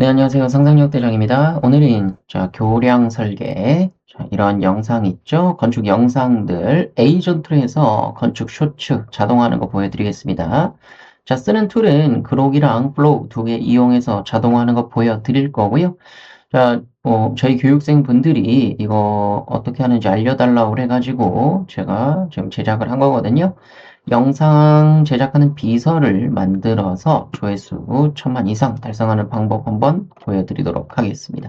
네, 안녕하세요. 상상력 대장입니다. 오늘은 교량 설계, 이런 영상 있죠? 건축 영상들 에이전트로 해서 건축 쇼츠 자동화하는 거 보여드리겠습니다. 쓰는 툴은 그록이랑 플로우 두 개 이용해서 자동화하는 거 보여드릴 거고요. 저희 교육생 분들이 이거 어떻게 하는지 알려달라고 그래가지고 제가 지금 제작을 한 거거든요. 영상 제작하는 비서를 만들어서 조회수 1000만 이상 달성하는 방법 한번 보여드리도록 하겠습니다.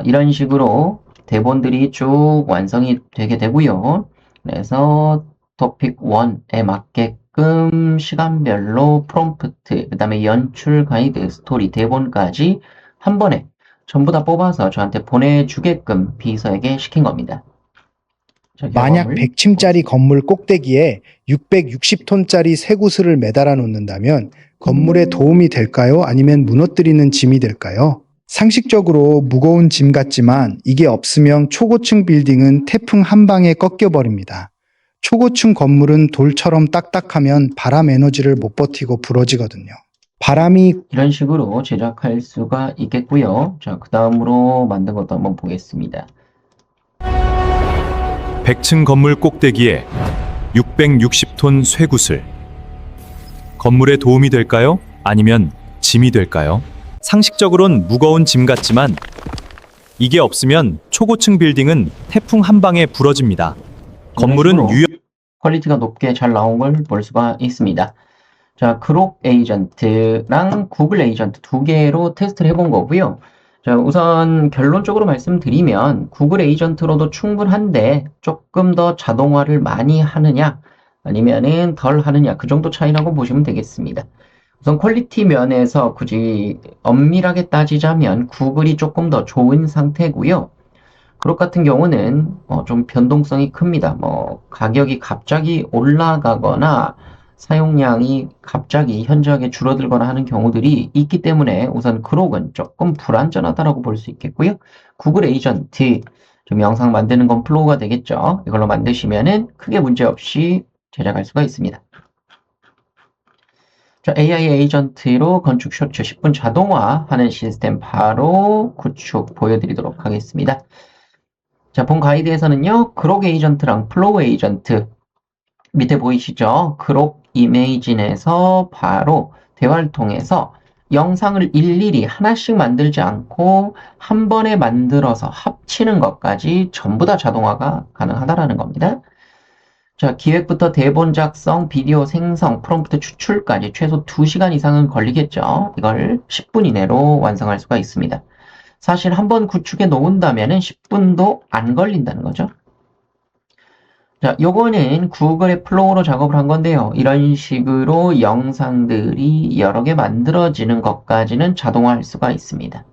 이런 식으로 대본들이 쭉 완성이 되게 되고요. 그래서 토픽 1에 맞게끔 시간별로 프롬프트, 그 다음에 연출 가이드, 스토리, 대본까지 한 번에 전부 다 뽑아서 저한테 보내주게끔 비서에게 시킨 겁니다. 만약 결과물 100층짜리 보겠습니다. 건물 꼭대기에 660톤짜리 쇠구슬을 매달아 놓는다면 건물에 도움이 될까요? 아니면 무너뜨리는 짐이 될까요? 상식적으로 무거운 짐 같지만 이게 없으면 초고층 빌딩은 태풍 한 방에 꺾여버립니다. 초고층 건물은 돌처럼 딱딱하면 바람 에너지를 못 버티고 부러지거든요. 바람이 이런 식으로 제작할 수가 있겠고요. 그 다음으로 만든 것도 한번 보겠습니다. 100층 건물 꼭대기에 660톤 쇠구슬. 건물에 도움이 될까요? 아니면 짐이 될까요? 상식적으론 무거운 짐 같지만 이게 없으면 초고층 빌딩은 태풍 한 방에 부러집니다. 건물은 이런 식으로 유연 퀄리티가 높게 잘 나온 걸 볼 수가 있습니다. 그록 에이전트랑 구글 에이전트 두 개로 테스트를 해본 거고요. 우선 결론적으로 말씀드리면 구글 에이전트로도 충분한데 조금 더 자동화를 많이 하느냐 아니면은 덜 하느냐 그 정도 차이라고 보시면 되겠습니다. 우선 퀄리티 면에서 굳이 엄밀하게 따지자면 구글이 조금 더 좋은 상태고요. 그룹 같은 경우는 좀 변동성이 큽니다. 가격이 갑자기 올라가거나 사용량이 갑자기 현저하게 줄어들거나 하는 경우들이 있기 때문에 우선 그룹은 조금 불안전하다라고 볼 수 있겠고요. 구글 에이전트 좀 영상 만드는 건 플로우가 되겠죠. 이걸로 만드시면은 크게 문제 없이 제작할 수가 있습니다. AI 에이전트로 건축 쇼츠 10분 자동화하는 시스템 바로 구축 보여드리도록 하겠습니다. 본 가이드에서는요, 그록 에이전트랑 플로우 에이전트 밑에 보이시죠? 그록 이메이진에서 바로 대화를 통해서 영상을 일일이 하나씩 만들지 않고 한 번에 만들어서 합치는 것까지 전부 다 자동화가 가능하다라는 겁니다. 기획부터 대본 작성, 비디오 생성, 프롬프트 추출까지 최소 2시간 이상은 걸리겠죠. 이걸 10분 이내로 완성할 수가 있습니다. 사실 한번 구축해 놓은다면 10분도 안 걸린다는 거죠. 요거는 구글의 플로우로 작업을 한 건데요. 이런 식으로 영상들이 여러 개 만들어지는 것까지는 자동화할 수가 있습니다.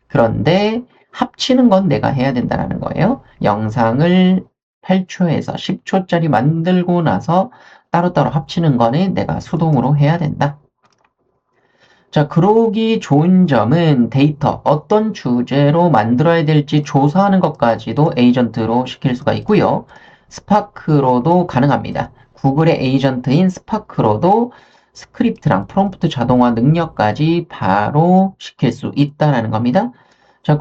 그런데 합치는 건 내가 해야 된다는 거예요. 영상을 8초에서 10초짜리 만들고 나서 따로따로 합치는 거는 내가 수동으로 해야 된다. 그러기 좋은 점은 데이터, 어떤 주제로 만들어야 될지 조사하는 것까지도 에이전트로 시킬 수가 있고요. 스파크로도 가능합니다. 구글의 에이전트인 스파크로도 스크립트랑 프롬프트 자동화 능력까지 바로 시킬 수 있다는 겁니다.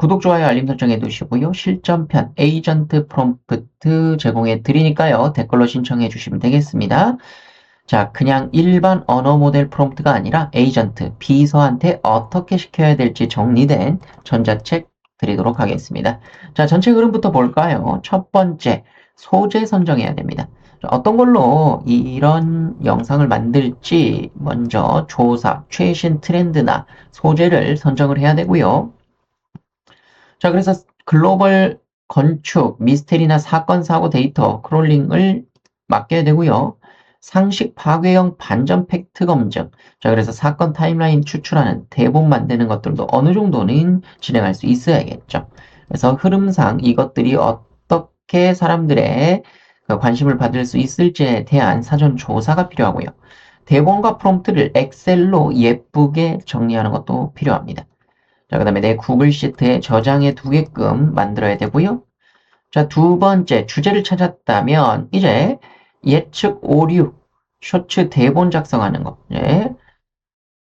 구독, 좋아요, 알림 설정 해두시고요. 실전편 에이전트 프롬프트 제공해 드리니까요. 댓글로 신청해 주시면 되겠습니다. 그냥 일반 언어 모델 프롬프트가 아니라 에이전트, 비서한테 어떻게 시켜야 될지 정리된 전자책 드리도록 하겠습니다. 전체 그림부터 볼까요? 첫 번째, 소재 선정해야 됩니다. 어떤 걸로 이런 영상을 만들지 먼저 조사, 최신 트렌드나 소재를 선정을 해야 되고요. 그래서 글로벌 건축, 미스테리나 사건, 사고 데이터 크롤링을 맡겨야 되고요. 상식 파괴형 반전 팩트 검증. 그래서 사건 타임라인 추출하는 대본 만드는 것들도 어느 정도는 진행할 수 있어야겠죠. 그래서 흐름상 이것들이 어떻게 사람들의 관심을 받을 수 있을지에 대한 사전 조사가 필요하고요. 대본과 프롬프트를 엑셀로 예쁘게 정리하는 것도 필요합니다. 그 다음에 내 구글 시트에 저장해 두게끔 만들어야 되고요. 두 번째, 주제를 찾았다면 이제 예측 오류, 쇼츠 대본 작성하는 거.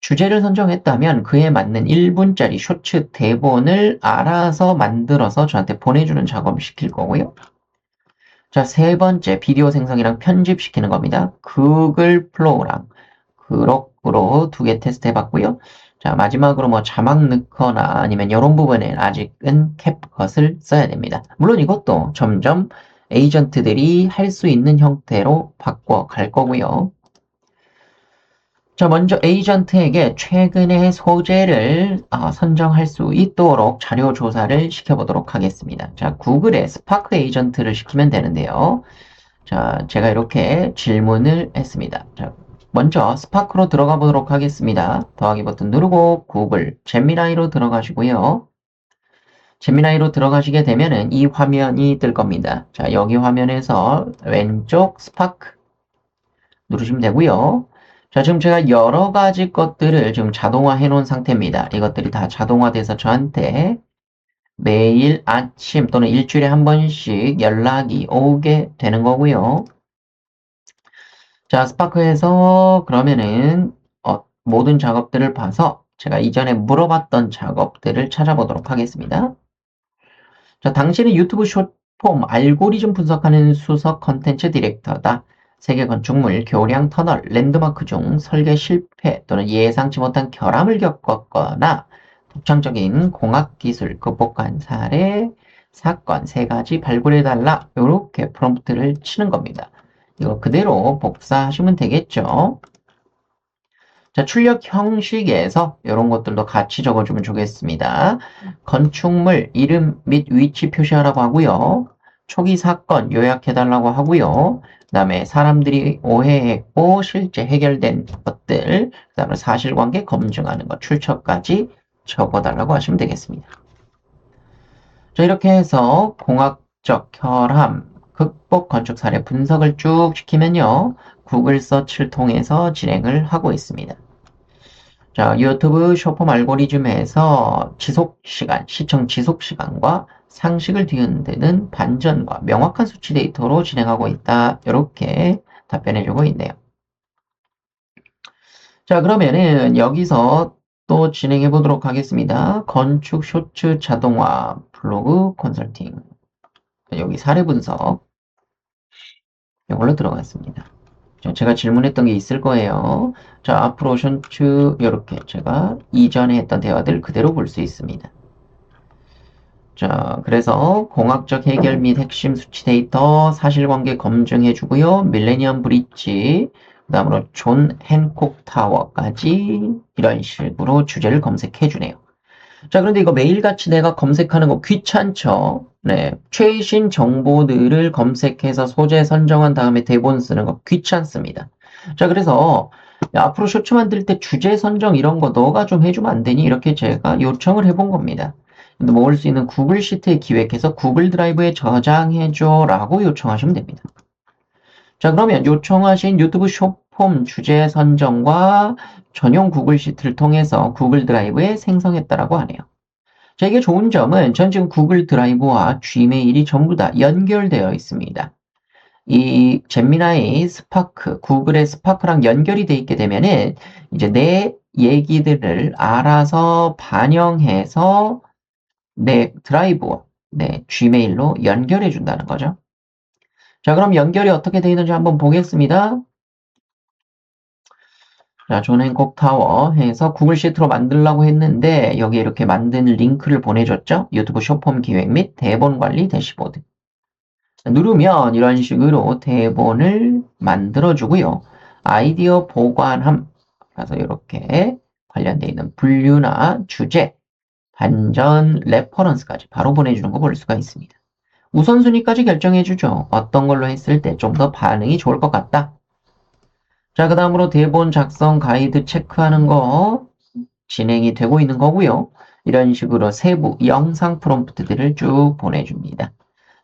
주제를 선정했다면 그에 맞는 1분짜리 쇼츠 대본을 알아서 만들어서 저한테 보내주는 작업을 시킬 거고요. 자, 세 번째, 비디오 생성이랑 편집시키는 겁니다. 구글 플로우랑 그록으로 두 개 테스트 해봤고요. 자, 마지막으로 뭐 자막 넣거나 아니면 이런 부분엔 아직은 캡컷을 써야 됩니다. 물론 이것도 점점 에이전트들이 할 수 있는 형태로 바꿔갈 거고요. 자, 먼저 에이전트에게 최근의 소재를 선정할 수 있도록 자료 조사를 시켜보도록 하겠습니다. 자, 구글에 스파크 에이전트를 시키면 되는데요. 자, 제가 이렇게 질문을 했습니다. 자, 먼저 스파크로 들어가 보도록 하겠습니다. 더하기 버튼 누르고 구글 제미나이로 들어가시고요. 제미나이로 들어가시게 되면은 이 화면이 뜰 겁니다. 자, 여기 화면에서 왼쪽 스파크 누르시면 되고요. 자, 지금 제가 여러 가지 것들을 지금 자동화 해 놓은 상태입니다. 이것들이 다 자동화돼서 저한테 매일 아침 또는 일주일에 한 번씩 연락이 오게 되는 거고요. 자, 스파크에서 그러면은 모든 작업들을 봐서 제가 이전에 물어봤던 작업들을 찾아보도록 하겠습니다. 자, 당신은 유튜브 숏폼 알고리즘 분석하는 수석 컨텐츠 디렉터다. 세계 건축물, 교량 터널, 랜드마크 중 설계 실패 또는 예상치 못한 결함을 겪었거나 독창적인 공학기술 극복한 사례, 사건 3가지 발굴해달라. 이렇게 프롬프트를 치는 겁니다. 이거 그대로 복사하시면 되겠죠. 자, 출력 형식에서 이런 것들도 같이 적어주면 좋겠습니다. 건축물 이름 및 위치 표시하라고 하고요. 초기 사건 요약해달라고 하고요. 그 다음에 사람들이 오해했고 실제 해결된 것들, 그 다음에 사실관계 검증하는 것, 출처까지 적어달라고 하시면 되겠습니다. 자, 이렇게 해서 공학적 결함, 극복 건축 사례 분석을 쭉 시키면요. 구글 서치를 통해서 진행을 하고 있습니다. 자, 유튜브 숏폼 알고리즘에서 지속시간, 시청 지속시간과 상식을 뒤흔드는 반전과 명확한 수치 데이터로 진행하고 있다. 이렇게 답변해주고 있네요. 자, 그러면은 여기서 또 진행해 보도록 하겠습니다. 건축 쇼츠 자동화 블로그 컨설팅. 여기 사례 분석. 이걸로 들어갔습니다. 제가 질문했던 게 있을 거예요. 자, 앞으로 쇼츠 이렇게 제가 이전에 했던 대화들 그대로 볼 수 있습니다. 자, 그래서 공학적 해결 및 핵심 수치 데이터 사실관계 검증해 주고요. 밀레니엄 브릿지, 그 다음으로 존 핸콕 타워까지 이런 식으로 주제를 검색해 주네요. 자, 그런데 이거 매일같이 내가 검색하는 거 귀찮죠? 네. 최신 정보들을 검색해서 소재 선정한 다음에 대본 쓰는 거 귀찮습니다. 자, 그래서 야, 앞으로 쇼츠 만들 때 주제 선정 이런 거 너가 좀 해주면 안 되니? 이렇게 제가 요청을 해본 겁니다. 모을 수 있는 구글 시트에 기획해서 구글 드라이브에 저장해줘 라고 요청하시면 됩니다. 자, 그러면 요청하신 유튜브 숏폼 주제 선정과 전용 구글 시트를 통해서 구글 드라이브에 생성했다라고 하네요. 자, 이게 좋은 점은 전 지금 구글 드라이브와 지메일이 전부 다 연결되어 있습니다. 이 제미나이 스파크, 구글의 스파크랑 연결이 돼 있게 되면은 이제 내 얘기들을 알아서 반영해서 내 드라이브와 내 지메일로 연결해 준다는 거죠. 자, 그럼 연결이 어떻게 되어 있는지 한번 보겠습니다. 자, 존 핸콕 타워 해서 구글 시트로 만들려고 했는데 여기 이렇게 만든 링크를 보내줬죠. 유튜브 숏폼 기획 및 대본 관리 대시보드. 누르면 이런 식으로 대본을 만들어주고요. 아이디어 보관함. 그래서 이렇게 관련되어 있는 분류나 주제, 반전, 레퍼런스까지 바로 보내주는 거 볼 수가 있습니다. 우선순위까지 결정해주죠. 어떤 걸로 했을 때 좀 더 반응이 좋을 것 같다. 자, 그 다음으로 대본 작성 가이드 체크하는 거 진행이 되고 있는 거고요. 이런 식으로 세부 영상 프롬프트들을 쭉 보내줍니다.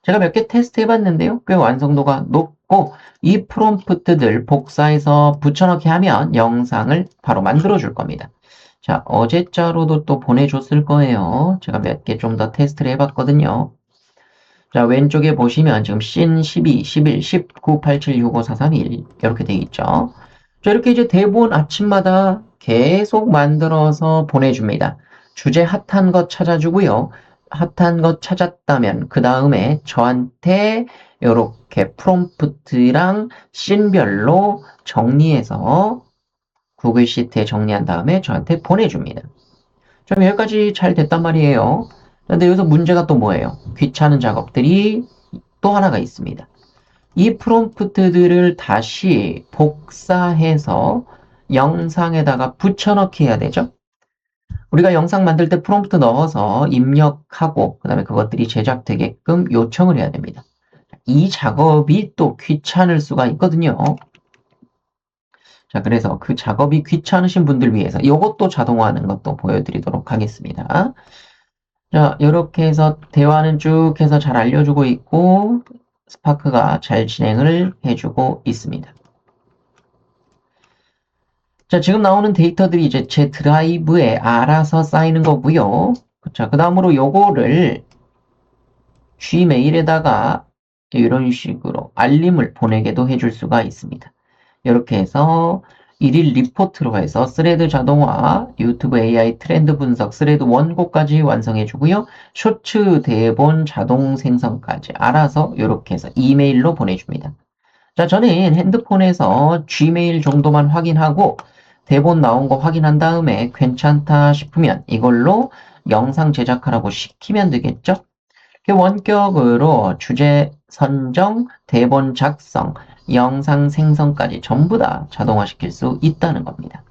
제가 몇 개 테스트 해봤는데요. 꽤 완성도가 높고 이 프롬프트들 복사해서 붙여넣기 하면 영상을 바로 만들어줄 겁니다. 자, 어제자로도 또 보내줬을 거예요. 제가 몇 개 좀 더 테스트를 해봤거든요. 자, 왼쪽에 보시면 지금 씬 12, 11, 19, 87, 65, 4, 3, 1 이렇게 돼 있죠. 자, 이렇게 이제 대본 아침마다 계속 만들어서 보내줍니다. 주제 핫한 것 찾아주고요. 핫한 것 찾았다면 그 다음에 저한테 이렇게 프롬프트랑 씬별로 정리해서 구글 시트에 정리한 다음에 저한테 보내줍니다. 좀 여기까지 잘 됐단 말이에요. 근데 여기서 문제가 또 뭐예요? 귀찮은 작업들이 또 하나가 있습니다. 이 프롬프트들을 다시 복사해서 영상에다가 붙여넣기 해야 되죠. 우리가 영상 만들 때 프롬프트 넣어서 입력하고 그 다음에 그것들이 제작되게끔 요청을 해야 됩니다. 이 작업이 또 귀찮을 수가 있거든요. 자, 그래서 그 작업이 귀찮으신 분들 위해서 이것도 자동화하는 것도 보여드리도록 하겠습니다. 자, 이렇게 해서 대화는 쭉 해서 잘 알려주고 있고 스파크가 잘 진행을 해주고 있습니다. 자, 지금 나오는 데이터들이 이제 제 드라이브에 알아서 쌓이는 거고요. 자, 그 다음으로 요거를 Gmail에다가 이런 식으로 알림을 보내게도 해줄 수가 있습니다. 이렇게 해서 1일 리포트로 해서 스레드 자동화, 유튜브 AI 트렌드 분석, 스레드 원고까지 완성해 주고요. 쇼츠 대본 자동 생성까지 알아서 이렇게 해서 이메일로 보내줍니다. 자, 저는 핸드폰에서 Gmail 정도만 확인하고 대본 나온 거 확인한 다음에 괜찮다 싶으면 이걸로 영상 제작하라고 시키면 되겠죠? 원격으로 주제 선정, 대본 작성, 영상 생성까지 전부 다 자동화시킬 수 있다는 겁니다.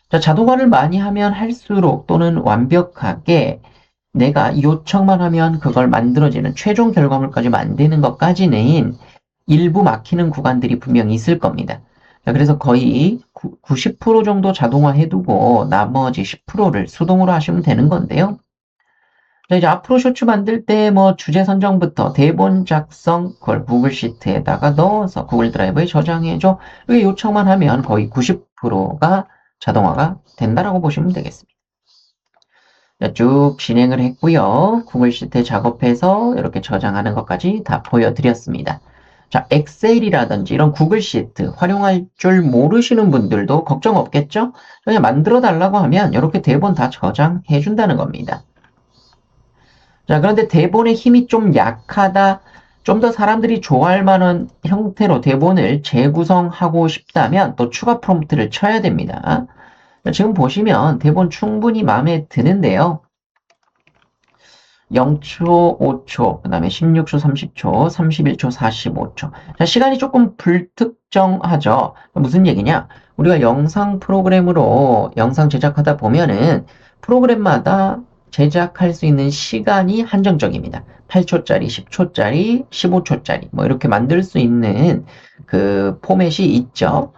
자, 자동화를 많이 하면 할수록 또는 완벽하게 내가 요청만 하면 그걸 만들어지는 최종 결과물까지 만드는 것까지는 일부 막히는 구간들이 분명히 있을 겁니다. 자, 그래서 거의 90% 정도 자동화 해두고 나머지 10%를 수동으로 하시면 되는 건데요. 자, 이제 앞으로 쇼츠 만들 때 뭐 주제 선정부터 대본 작성 그걸 구글 시트에다가 넣어서 구글 드라이브에 저장해줘. 이게 요청만 하면 거의 90%가 자동화가 된다라고 보시면 되겠습니다. 자, 쭉 진행을 했고요. 구글 시트에 작업해서 이렇게 저장하는 것까지 다 보여드렸습니다. 자, 엑셀이라든지 이런 구글 시트 활용할 줄 모르시는 분들도 걱정 없겠죠? 그냥 만들어 달라고 하면 이렇게 대본 다 저장해 준다는 겁니다. 자, 그런데 대본의 힘이 좀 약하다, 좀 더 사람들이 좋아할 만한 형태로 대본을 재구성하고 싶다면 또 추가 프롬프트를 쳐야 됩니다. 자, 지금 보시면 대본 충분히 마음에 드는데요. 0초, 5초, 그 다음에 16초, 30초, 31초, 45초. 자, 시간이 조금 불특정하죠. 무슨 얘기냐? 우리가 영상 프로그램으로 영상 제작하다 보면은 프로그램마다 제작할 수 있는 시간이 한정적입니다. 8초짜리, 10초짜리, 15초짜리, 뭐 이렇게 만들 수 있는 그 포맷이 있죠.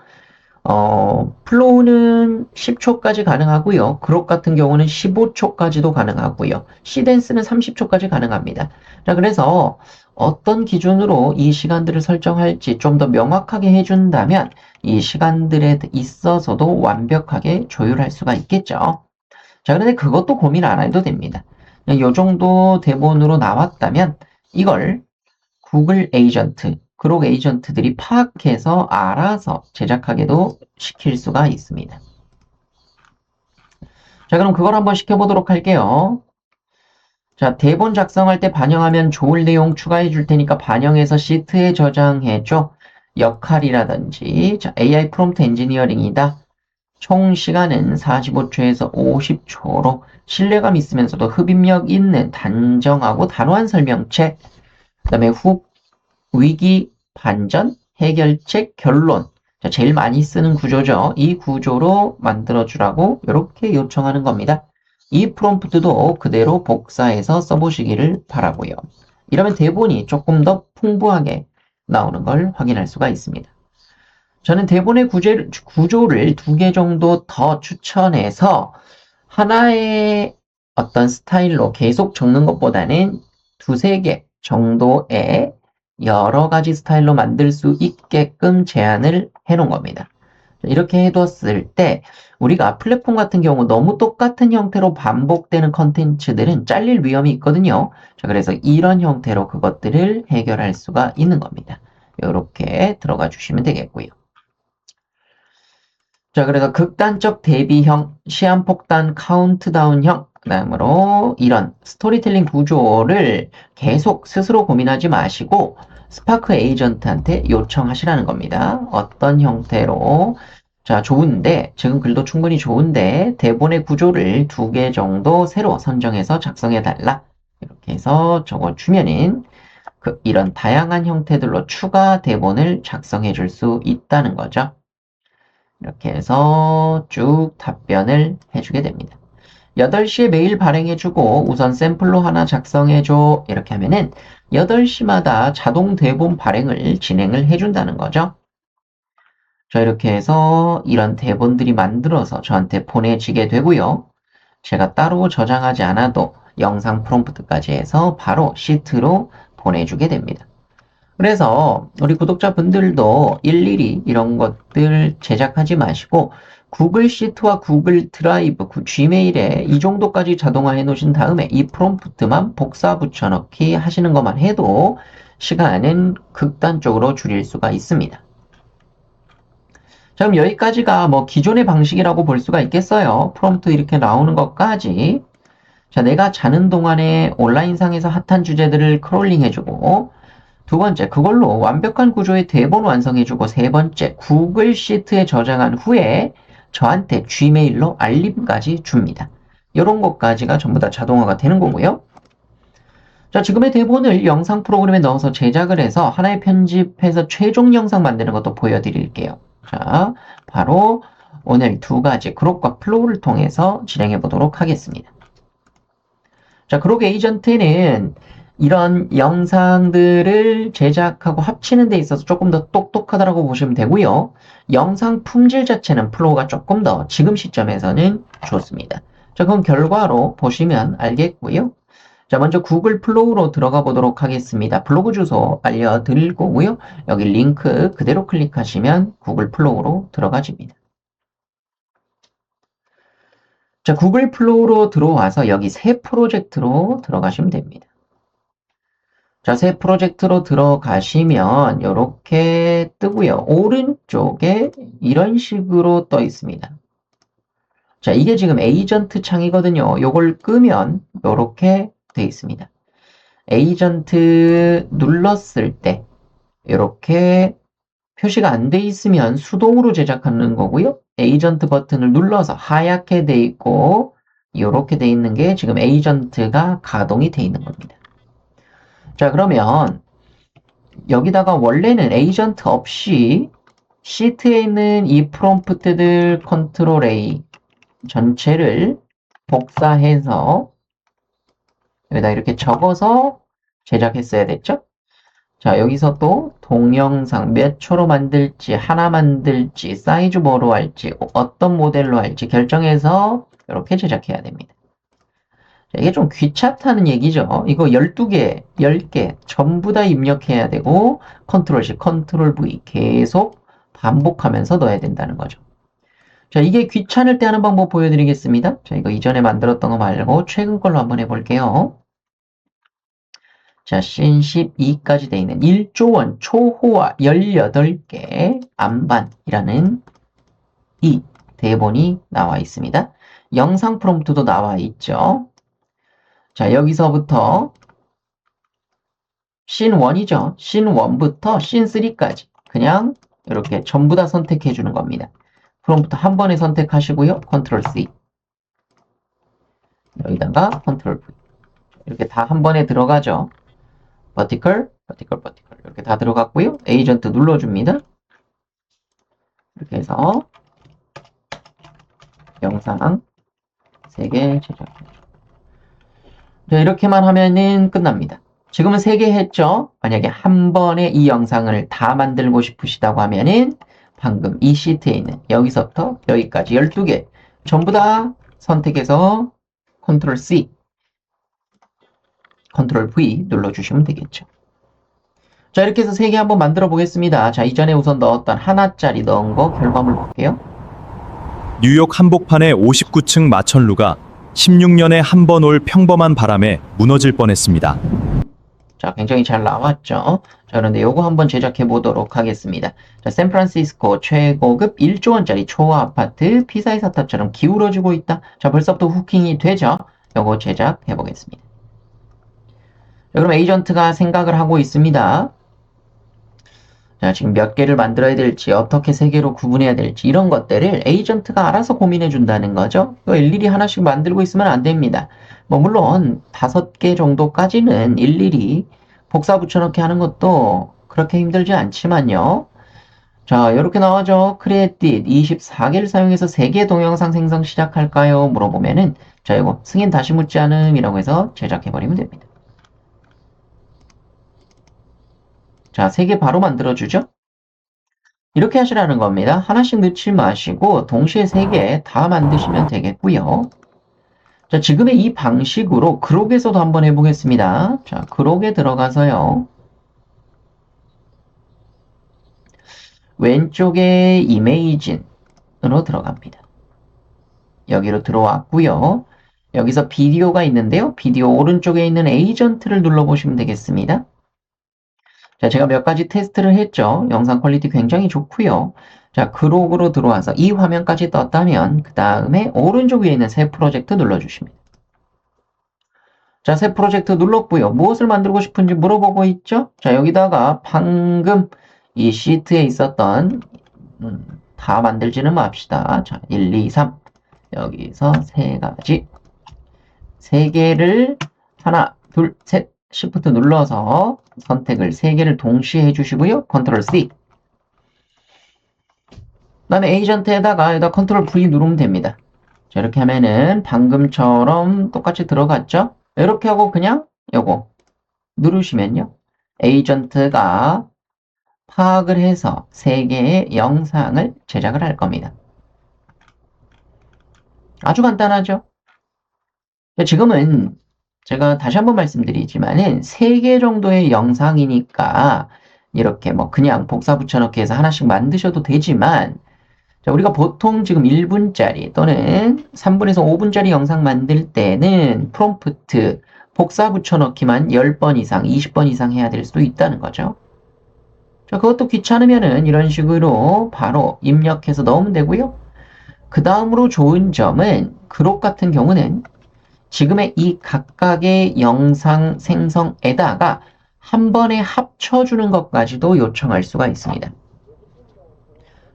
플로우는 10초까지 가능하고요. 그룹 같은 경우는 15초까지도 가능하고요. 시댄스는 30초까지 가능합니다. 자, 그래서 어떤 기준으로 이 시간들을 설정할지 좀 더 명확하게 해준다면 이 시간들에 있어서도 완벽하게 조율할 수가 있겠죠. 자, 그런데 그것도 고민 안 해도 됩니다. 이 정도 대본으로 나왔다면 이걸 구글 에이전트, 그록 에이전트들이 파악해서 알아서 제작하게도 시킬 수가 있습니다. 자, 그럼 그걸 한번 시켜보도록 할게요. 자, 대본 작성할 때 반영하면 좋을 내용 추가해 줄 테니까 반영해서 시트에 저장해줘. 역할이라든지, 자, AI 프롬프트 엔지니어링이다. 총 시간은 45초에서 50초로 신뢰감 있으면서도 흡입력 있는 단정하고 단호한 설명책, 그 다음에 훅, 위기, 반전, 해결책, 결론. 자, 제일 많이 쓰는 구조죠. 이 구조로 만들어주라고 이렇게 요청하는 겁니다. 이 프롬프트도 그대로 복사해서 써보시기를 바라고요. 이러면 대본이 조금 더 풍부하게 나오는 걸 확인할 수가 있습니다. 저는 대본의 구조를 2개 정도 더 추천해서 하나의 어떤 스타일로 계속 적는 것보다는 2-3개 정도의 여러 가지 스타일로 만들 수 있게끔 제한을 해 놓은 겁니다. 이렇게 해뒀을 때 우리가 플랫폼 같은 경우 너무 똑같은 형태로 반복되는 컨텐츠들은 잘릴 위험이 있거든요. 자, 그래서 이런 형태로 그것들을 해결할 수가 있는 겁니다. 이렇게 들어가 주시면 되겠고요. 자, 그래서 극단적 대비형, 시한폭탄 카운트다운형, 그다음으로 이런 스토리텔링 구조를 계속 스스로 고민하지 마시고 스파크 에이전트한테 요청하시라는 겁니다. 어떤 형태로? 자, 좋은데, 지금 글도 충분히 좋은데, 대본의 구조를 2개 정도 새로 선정해서 작성해달라. 이렇게 해서 적어주면은, 이런 다양한 형태들로 추가 대본을 작성해 줄 수 있다는 거죠. 이렇게 해서 쭉 답변을 해주게 됩니다. 8시에 메일 발행해주고 우선 샘플로 하나 작성해줘. 이렇게 하면은 8시마다 자동 대본 발행을 진행을 해준다는 거죠. 자, 이렇게 해서 이런 대본들이 만들어서 저한테 보내지게 되고요. 제가 따로 저장하지 않아도 영상 프롬프트까지 해서 바로 시트로 보내주게 됩니다. 그래서 우리 구독자분들도 일일이 이런 것들 제작하지 마시고 구글 시트와 구글 드라이브, 지메일에 이 정도까지 자동화해 놓으신 다음에 이 프롬프트만 복사 붙여넣기 하시는 것만 해도 시간은 극단적으로 줄일 수가 있습니다. 자, 그럼 여기까지가 뭐 기존의 방식이라고 볼 수가 있겠어요. 프롬프트 이렇게 나오는 것까지. 자, 내가 자는 동안에 온라인상에서 핫한 주제들을 크롤링 해주고, 2번째, 그걸로 완벽한 구조의 대본 완성해주고, 3번째, 구글 시트에 저장한 후에 저한테 Gmail로 알림까지 줍니다. 이런 것까지가 전부 다 자동화가 되는 거고요. 자, 지금의 대본을 영상 프로그램에 넣어서 제작을 해서 하나의 편집해서 최종 영상 만드는 것도 보여드릴게요. 자, 바로 오늘 2가지 그룹과 플로우를 통해서 진행해 보도록 하겠습니다. 자, 그룹 에이전트는 이런 영상들을 제작하고 합치는 데 있어서 조금 더 똑똑하다고 보시면 되고요. 영상 품질 자체는 플로우가 조금 더 지금 시점에서는 좋습니다. 자, 그럼 결과로 보시면 알겠고요. 자, 먼저 구글 플로우로 들어가 보도록 하겠습니다. 블로그 주소 알려드릴 거고요. 여기 링크 그대로 클릭하시면 구글 플로우로 들어가집니다. 자, 구글 플로우로 들어와서 여기 새 프로젝트로 들어가시면 됩니다. 자, 새 프로젝트로 들어가시면 이렇게 뜨고요. 오른쪽에 이런 식으로 떠 있습니다. 자, 이게 지금 에이전트 창이거든요. 요걸 끄면 이렇게 돼 있습니다. 에이전트 눌렀을 때 이렇게 표시가 안 돼 있으면 수동으로 제작하는 거고요. 에이전트 버튼을 눌러서 하얗게 돼 있고 이렇게 돼 있는 게 지금 에이전트가 가동이 돼 있는 겁니다. 자, 그러면 여기다가 원래는 에이전트 없이 시트에 있는 이 프롬프트들 컨트롤 A 전체를 복사해서 여기다 이렇게 적어서 제작했어야 됐죠? 자, 여기서 또 동영상 몇 초로 만들지, 하나 만들지, 사이즈 뭐로 할지, 어떤 모델로 할지 결정해서 이렇게 제작해야 됩니다. 자, 이게 좀 귀찮다는 얘기죠. 이거 12개, 10개 전부 다 입력해야 되고 컨트롤 C, 컨트롤 V 계속 반복하면서 넣어야 된다는 거죠. 자, 이게 귀찮을 때 하는 방법 보여드리겠습니다. 자, 이거 이전에 만들었던 거 말고 최근 걸로 한번 해볼게요. 자, 씬 12까지 되어 있는 1조 원 초호화 18개 안반이라는 이 대본이 나와 있습니다. 영상 프롬프트도 나와 있죠. 자, 여기서부터 씬 1이죠. 씬 1부터 씬 3까지 그냥 이렇게 전부 다 선택해 주는 겁니다. 프롬프트 한 번에 선택하시고요. 컨트롤 C. 여기다가 컨트롤 V. 이렇게 다 한 번에 들어가죠. 버티컬, 버티컬, 버티컬. 이렇게 다 들어갔고요. 에이전트 눌러줍니다. 이렇게 해서 영상 3개 제작해줘. 자, 이렇게만 하면은 끝납니다. 지금은 3개 했죠? 만약에 한 번에 이 영상을 다 만들고 싶으시다고 하면은 방금 이 시트에 있는 여기서부터 여기까지 12개 전부 다 선택해서 컨트롤 C, 컨트롤 V 눌러주시면 되겠죠. 자, 이렇게 해서 3개 한번 만들어 보겠습니다. 자, 이전에 우선 넣었던 하나짜리 넣은 거 결과물 볼게요. 뉴욕 한복판의 59층 마천루가 16년에 한 번 올 평범한 바람에 무너질 뻔했습니다. 자, 굉장히 잘 나왔죠. 자, 그런데 요거 한번 제작해 보도록 하겠습니다. 자, 샌프란시스코 최고급 1조 원짜리 초호 아파트 피사의 사탑처럼 기울어지고 있다. 자, 벌써부터 후킹이 되죠. 요거 제작해 보겠습니다. 자, 그럼 에이전트가 생각을 하고 있습니다. 자, 지금 몇 개를 만들어야 될지, 어떻게 세 개로 구분해야 될지, 이런 것들을 에이전트가 알아서 고민해 준다는 거죠. 이거 일일이 하나씩 만들고 있으면 안 됩니다. 뭐, 물론, 5개 정도까지는 일일이 복사 붙여넣기 하는 것도 그렇게 힘들지 않지만요. 자, 이렇게 나와죠. 크리에이트 24개를 사용해서 3개 동영상 생성 시작할까요? 물어보면은, 자, 이거 승인 다시 묻지 않음이라고 해서 제작해버리면 됩니다. 자, 3개 바로 만들어주죠? 이렇게 하시라는 겁니다. 하나씩 넣지 마시고 동시에 3개 다 만드시면 되겠고요. 자, 지금의 이 방식으로 그록에서도 한번 해보겠습니다. 자, 그록에 들어가서요. 왼쪽에 이메이진으로 들어갑니다. 여기로 들어왔고요. 여기서 비디오가 있는데요. 비디오 오른쪽에 있는 에이전트를 눌러보시면 되겠습니다. 자, 제가 몇 가지 테스트를 했죠. 영상 퀄리티 굉장히 좋고요. 자, 그록으로 들어와서 이 화면까지 떴다면 그 다음에 오른쪽 위에 있는 새 프로젝트 눌러주십니다. 자, 새 프로젝트 눌렀고요. 무엇을 만들고 싶은지 물어보고 있죠. 자, 여기다가 방금 이 시트에 있었던 다 만들지는 맙시다. 자, 1, 2, 3 여기서 세 가지 3개를 하나, 둘, 셋 Shift 눌러서 선택을 3개를 동시에 해주시고요. 컨트롤 C. 그 다음에 에이전트에다가 여기다 컨트롤 V 누르면 됩니다. 자, 이렇게 하면은 방금처럼 똑같이 들어갔죠? 이렇게 하고 그냥 요거 누르시면요. 에이전트가 파악을 해서 3개의 영상을 제작을 할 겁니다. 아주 간단하죠? 지금은 제가 다시 한번 말씀드리지만은 3개 정도의 영상이니까 이렇게 뭐 그냥 복사 붙여넣기 해서 하나씩 만드셔도 되지만 자, 우리가 보통 지금 1분짜리 또는 3분에서 5분짜리 영상 만들 때는 프롬프트 복사 붙여넣기만 10번 이상, 20번 이상 해야 될 수도 있다는 거죠. 자, 그것도 귀찮으면은 이런 식으로 바로 입력해서 넣으면 되고요. 그 다음으로 좋은 점은 그록 같은 경우는 지금의 이 각각의 영상 생성에다가 한 번에 합쳐주는 것까지도 요청할 수가 있습니다.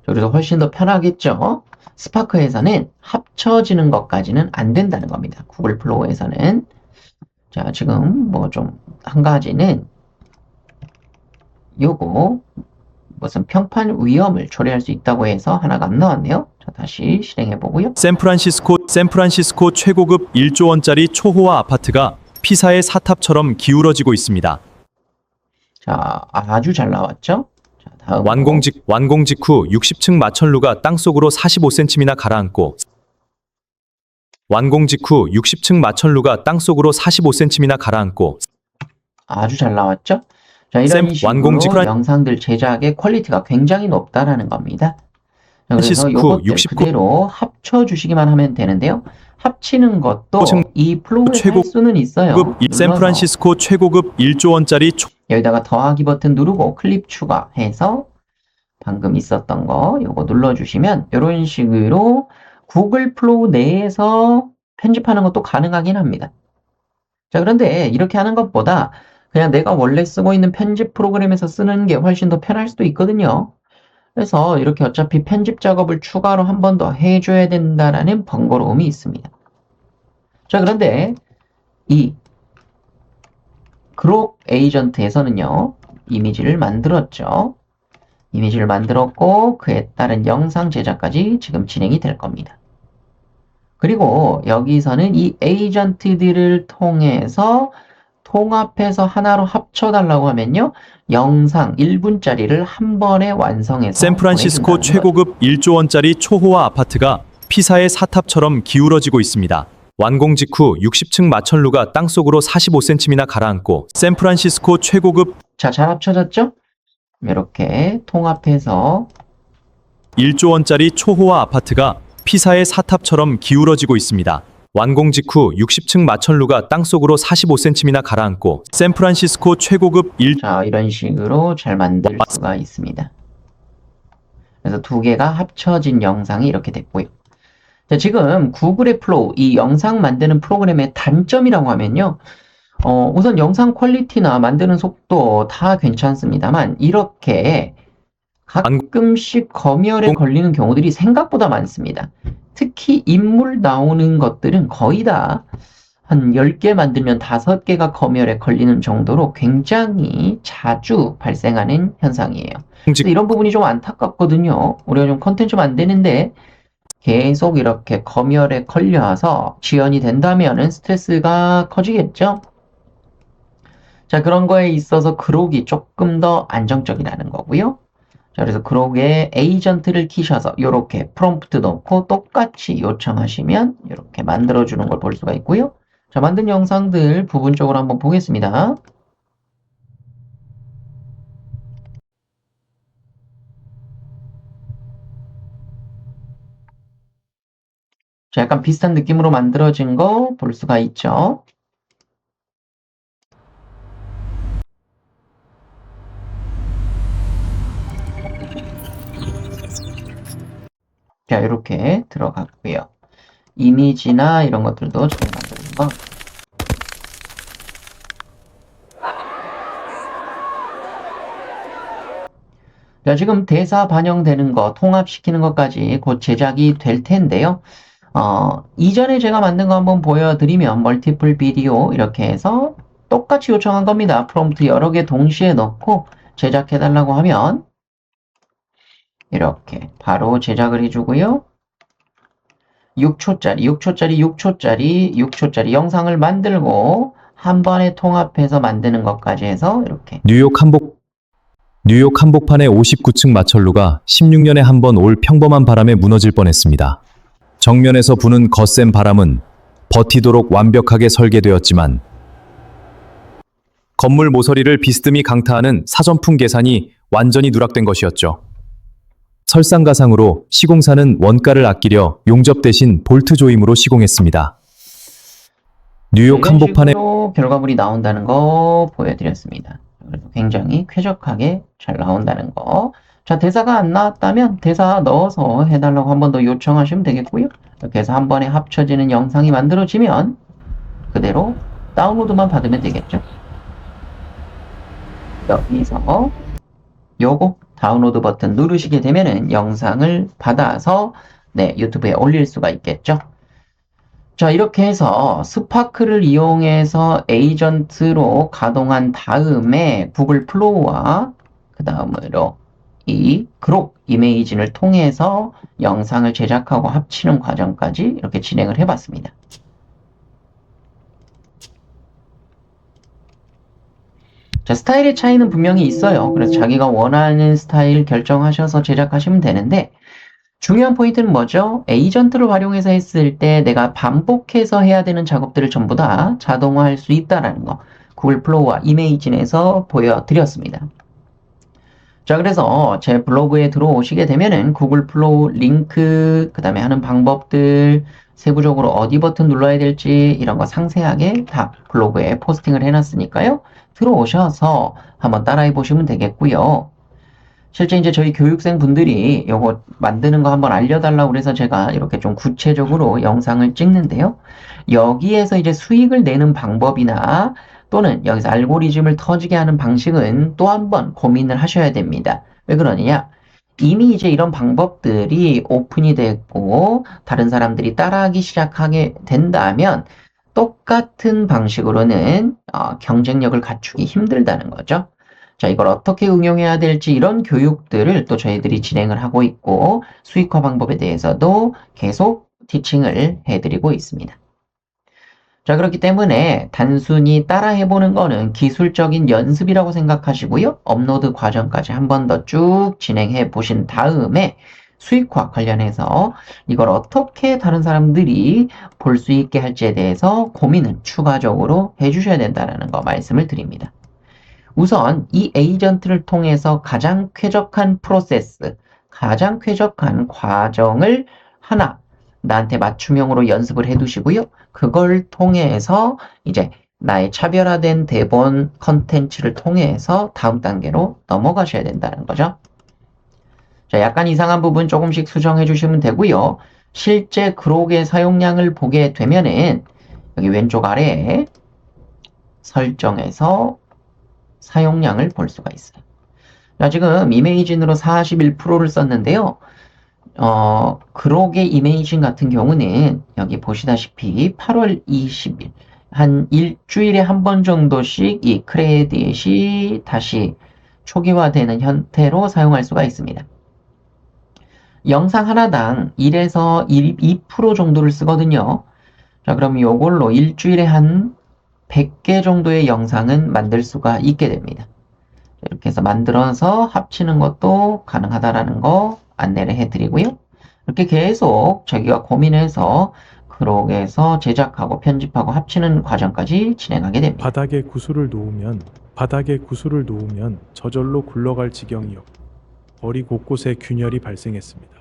그래서 훨씬 더 편하겠죠? 스파크에서는 합쳐지는 것까지는 안 된다는 겁니다. 구글 플로우에서는. 자, 지금 뭐 좀 한 가지는 요거 무슨 평판 위험을 초래할 수 있다고 해서 하나가 안 나왔네요. 자, 다시 실행해 보고요. 샌프란시스코 최고급 1조 원짜리 초호화 아파트가 피사의 사탑처럼 기울어지고 있습니다. 자, 아주 잘 나왔죠? 자, 다음 완공 직후 60층 마천루가 땅속으로 45cm나 가라앉고 완공 직후 60층 마천루가 땅속으로 45cm나 가라앉고 아주 잘 나왔죠? 자, 이런 식으로 영상들 제작의 퀄리티가 굉장히 높다라는 겁니다. 자, 그래서 이것들 그대로 합쳐주시기만 하면 되는데요. 합치는 것도 이 플로우에 할 수는 있어요. 샌프란시스코 최고급 1조 원짜리 여기다가 더하기 버튼 누르고 클립 추가해서 방금 있었던 거 요거 눌러주시면 이런 식으로 구글 플로우 내에서 편집하는 것도 가능하긴 합니다. 자, 그런데 이렇게 하는 것보다 그냥 내가 원래 쓰고 있는 편집 프로그램에서 쓰는 게 훨씬 더 편할 수도 있거든요. 그래서 이렇게 어차피 편집 작업을 추가로 한 번 더 해줘야 된다라는 번거로움이 있습니다. 자, 그런데 이 그록 에이전트에서는요, 이미지를 만들었죠. 이미지를 만들었고 그에 따른 영상 제작까지 지금 진행이 될 겁니다. 그리고 여기서는 이 에이전트들을 통해서 통합해서 하나로 합쳐달라고 하면요. 영상 1분짜리를 한 번에 완성해서 샌프란시스코 최고급 1조 원짜리 초호화 아파트가 피사의 사탑처럼 기울어지고 있습니다. 완공 직후 60층 마천루가 땅속으로 45cm나 가라앉고 샌프란시스코 최고급 자, 잘 합쳐졌죠? 이렇게 통합해서 1조 원짜리 초호화 아파트가 피사의 사탑처럼 기울어지고 있습니다. 완공 직후 60층 마천루가 땅속으로 45cm나 가라앉고 샌프란시스코 최고급 자, 이런 식으로 잘 만들 수가 있습니다. 그래서 두 개가 합쳐진 영상이 이렇게 됐고요. 자, 지금 구글의 플로우, 이 영상 만드는 프로그램의 단점이라고 하면요. 우선 영상 퀄리티나 만드는 속도 다 괜찮습니다만, 이렇게 가끔씩 검열에 걸리는 경우들이 생각보다 많습니다. 특히 인물 나오는 것들은 거의 다 한 10개 만들면 5개가 검열에 걸리는 정도로 굉장히 자주 발생하는 현상이에요. 그래서 이런 부분이 좀 안타깝거든요. 우리가 좀 컨텐츠 만드는데 계속 이렇게 검열에 걸려서 지연이 된다면은 스트레스가 커지겠죠? 자, 그런 거에 있어서 그록이 조금 더 안정적이라는 거고요. 자, 그래서 그록에 에이전트를 키셔서 이렇게 프롬프트 넣고 똑같이 요청하시면 이렇게 만들어주는 걸 볼 수가 있고요. 자, 만든 영상들 부분적으로 한번 보겠습니다. 자, 약간 비슷한 느낌으로 만들어진 거 볼 수가 있죠. 자, 이렇게 들어갔고요. 이미지나 이런 것들도 잘 만드는 거. 자, 지금 대사 반영되는 거, 통합시키는 것까지 곧 제작이 될 텐데요. 이전에 제가 만든 거 한번 보여드리면 멀티플 비디오 이렇게 해서 똑같이 요청한 겁니다. 프롬프트 여러 개 동시에 넣고 제작해달라고 하면 이렇게 바로 제작을 해주고요. 6초짜리 영상을 만들고 한 번에 통합해서 만드는 것까지 해서 이렇게 뉴욕 한복판의 59층 마천루가 16년에 한 번 올 평범한 바람에 무너질 뻔했습니다. 정면에서 부는 거센 바람은 버티도록 완벽하게 설계되었지만 건물 모서리를 비스듬히 강타하는 사전풍 계산이 완전히 누락된 것이었죠. 설상가상으로 시공사는 원가를 아끼려 용접 대신 볼트 조임으로 시공했습니다. 뉴욕 이런 한복판에 식으로 결과물이 나온다는 거 보여드렸습니다. 그래서 굉장히 쾌적하게 잘 나온다는 거. 자, 대사가 안 나왔다면 대사 넣어서 해달라고 한 번 더 요청하시면 되겠고요. 이렇게 해서 한 번에 합쳐지는 영상이 만들어지면 그대로 다운로드만 받으면 되겠죠. 여기서 요거 다운로드 버튼 누르시게 되면은 영상을 받아서 유튜브에 올릴 수가 있겠죠. 자, 이렇게 해서 스파크를 이용해서 에이전트로 가동한 다음에 구글 플로우와 그 다음으로 이 그록 이메이진을 통해서 영상을 제작하고 합치는 과정까지 이렇게 진행을 해봤습니다. 자, 스타일의 차이는 분명히 있어요. 그래서 자기가 원하는 스타일 결정하셔서 제작하시면 되는데 중요한 포인트는 뭐죠? 에이전트를 활용해서 했을 때 내가 반복해서 해야 되는 작업들을 전부 다 자동화할 수 있다는 거. 구글 플로우와 이메이진에서 보여드렸습니다. 자, 그래서 제 블로그에 들어오시게 되면은 구글 플로우 링크, 그 다음에 하는 방법들, 세부적으로 어디 버튼 눌러야 될지 이런 거 상세하게 다 블로그에 포스팅을 해놨으니까요. 들어오셔서 한번 따라해 보시면 되겠고요. 실제 이제 저희 교육생 분들이 요거 만드는 거 한번 알려달라고 그래서 제가 이렇게 좀 구체적으로 영상을 찍는데요. 여기에서 이제 수익을 내는 방법이나 또는 여기서 알고리즘을 터지게 하는 방식은 또 한번 고민을 하셔야 됩니다. 왜 그러느냐? 이미 이제 이런 방법들이 오픈이 됐고 다른 사람들이 따라하기 시작하게 된다면 똑같은 방식으로는 경쟁력을 갖추기 힘들다는 거죠. 자, 이걸 어떻게 응용해야 될지 이런 교육들을 또 저희들이 진행을 하고 있고 수익화 방법에 대해서도 계속 티칭을 해드리고 있습니다. 자, 그렇기 때문에 단순히 따라해보는 거는 기술적인 연습이라고 생각하시고요. 업로드 과정까지 한 번 더 쭉 진행해 보신 다음에 수익화 관련해서 이걸 어떻게 다른 사람들이 볼 수 있게 할지에 대해서 고민을 추가적으로 해주셔야 된다는 거 말씀을 드립니다. 우선 이 에이전트를 통해서 가장 쾌적한 프로세스, 가장 쾌적한 과정을 하나 나한테 맞춤형으로 연습을 해 두시고요. 그걸 통해서 이제 나의 차별화된 대본 컨텐츠를 통해서 다음 단계로 넘어가셔야 된다는 거죠. 자, 약간 이상한 부분 조금씩 수정해 주시면 되고요. 실제 그록의 사용량을 보게 되면은 여기 왼쪽 아래에 설정에서 사용량을 볼 수가 있어요. 자, 지금 이메이진으로 41%를 썼는데요. 그록의 이메이진 같은 경우는 여기 보시다시피 8월 20일 한 일주일에 한 번 정도씩 이 크레딧이 다시 초기화되는 형태로 사용할 수가 있습니다. 영상 하나당 1에서 2% 정도를 쓰거든요. 자, 그럼 이걸로 일주일에 한 100개 정도의 영상은 만들 수가 있게 됩니다. 이렇게 해서 만들어서 합치는 것도 가능하다라는 거 안내를 해드리고요. 이렇게 계속 자기가 고민해서 그록에서 제작하고 편집하고 합치는 과정까지 진행하게 됩니다. 바닥에 구슬을 놓으면 저절로 굴러갈 지경이었고 거리 곳곳에 균열이 발생했습니다.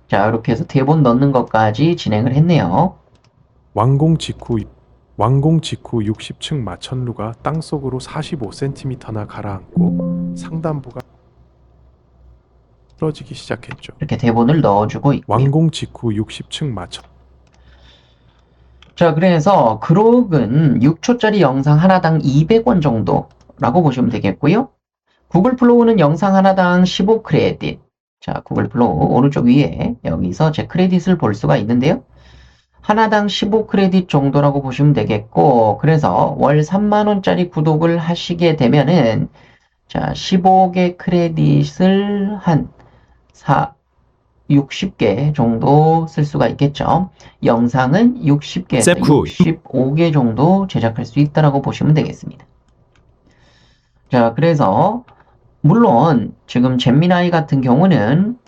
자, 이렇게 해서 대본 넣는 것까지 진행을 했네요. 완공 직후 60층 마천루가 땅속으로 45cm나 가라앉고 상단부가 쓰러지기 시작했죠. 이렇게 대본을 넣어주고 있고요. 완공 직후 60층 마천 자, 그래서 그록은 6초짜리 영상 하나당 200원 정도라고 보시면 되겠고요. 구글 플로우는 영상 하나당 15크레딧. 자, 구글 플로우 오른쪽 위에 여기서 제 크레딧을 볼 수가 있는데요. 하나당 15크레딧 정도라고 보시면 되겠고, 그래서 월 3만원짜리 구독을 하시게 되면은, 자, 15개 크레딧을 한 60개 정도 쓸 수가 있겠죠. 영상은 60개에서 쌤쿠. 65개 정도 제작할 수 있다라고 보시면 되겠습니다. 자, 그래서 물론 지금 잼미나이 같은 경우는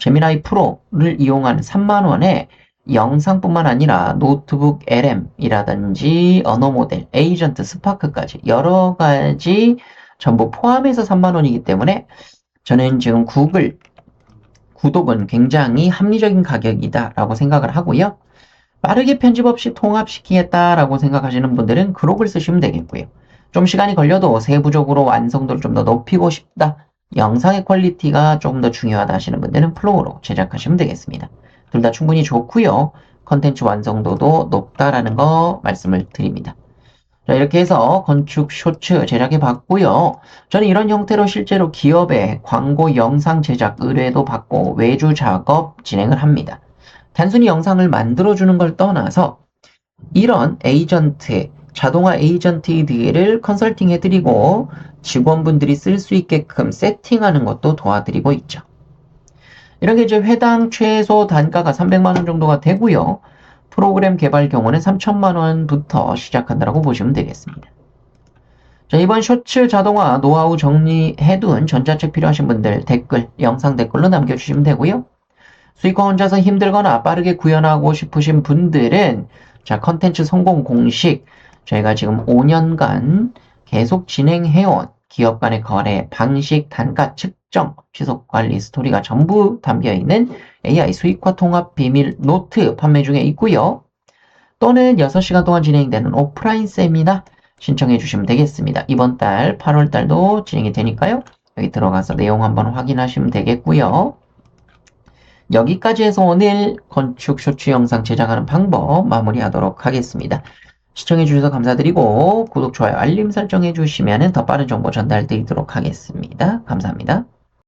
잼미나이 프로를 이용하는 3만원에 영상뿐만 아니라 노트북 LM이라든지 언어 모델, 에이전트, 스파크까지 여러 가지 전부 포함해서 3만원이기 때문에 저는 지금 구글 구독은 굉장히 합리적인 가격이다 라고 생각을 하고요. 빠르게 편집 없이 통합시키겠다라고 생각하시는 분들은 그록을 쓰시면 되겠고요. 좀 시간이 걸려도 세부적으로 완성도를 좀 더 높이고 싶다, 영상의 퀄리티가 조금 더 중요하다 하시는 분들은 플로우로 제작하시면 되겠습니다. 둘 다 충분히 좋고요. 컨텐츠 완성도도 높다라는 거 말씀을 드립니다. 자, 이렇게 해서 건축 쇼츠 제작해 봤고요. 저는 이런 형태로 실제로 기업에 광고 영상 제작 의뢰도 받고 외주 작업 진행을 합니다. 단순히 영상을 만들어주는 걸 떠나서 이런 에이전트, 자동화 에이전트들을 컨설팅 해드리고 직원분들이 쓸 수 있게끔 세팅하는 것도 도와드리고 있죠. 이런 게 이제 회당 최소 단가가 300만원 정도가 되고요. 프로그램 개발 경우는 3천만원부터 시작한다고 보시면 되겠습니다. 자, 이번 쇼츠 자동화 노하우 정리해둔 전자책 필요하신 분들 댓글, 영상 댓글로 남겨주시면 되고요. 수익화 혼자서 힘들거나 빠르게 구현하고 싶으신 분들은 자, 컨텐츠 성공 공식 저희가 지금 5년간 계속 진행해온 기업 간의 거래 방식, 단가 측정, 지속 관리 스토리가 전부 담겨있는 AI 수익화 통합 비밀 노트 판매 중에 있고요. 또는 6시간 동안 진행되는 오프라인 세미나 신청해 주시면 되겠습니다. 이번 달 8월 달도 진행이 되니까요. 여기 들어가서 내용 한번 확인하시면 되겠고요. 여기까지 해서 오늘 건축 쇼츠 영상 제작하는 방법 마무리하도록 하겠습니다. 시청해 주셔서 감사드리고 구독, 좋아요, 알림 설정해 주시면 더 빠른 정보 전달드리도록 하겠습니다. 감사합니다.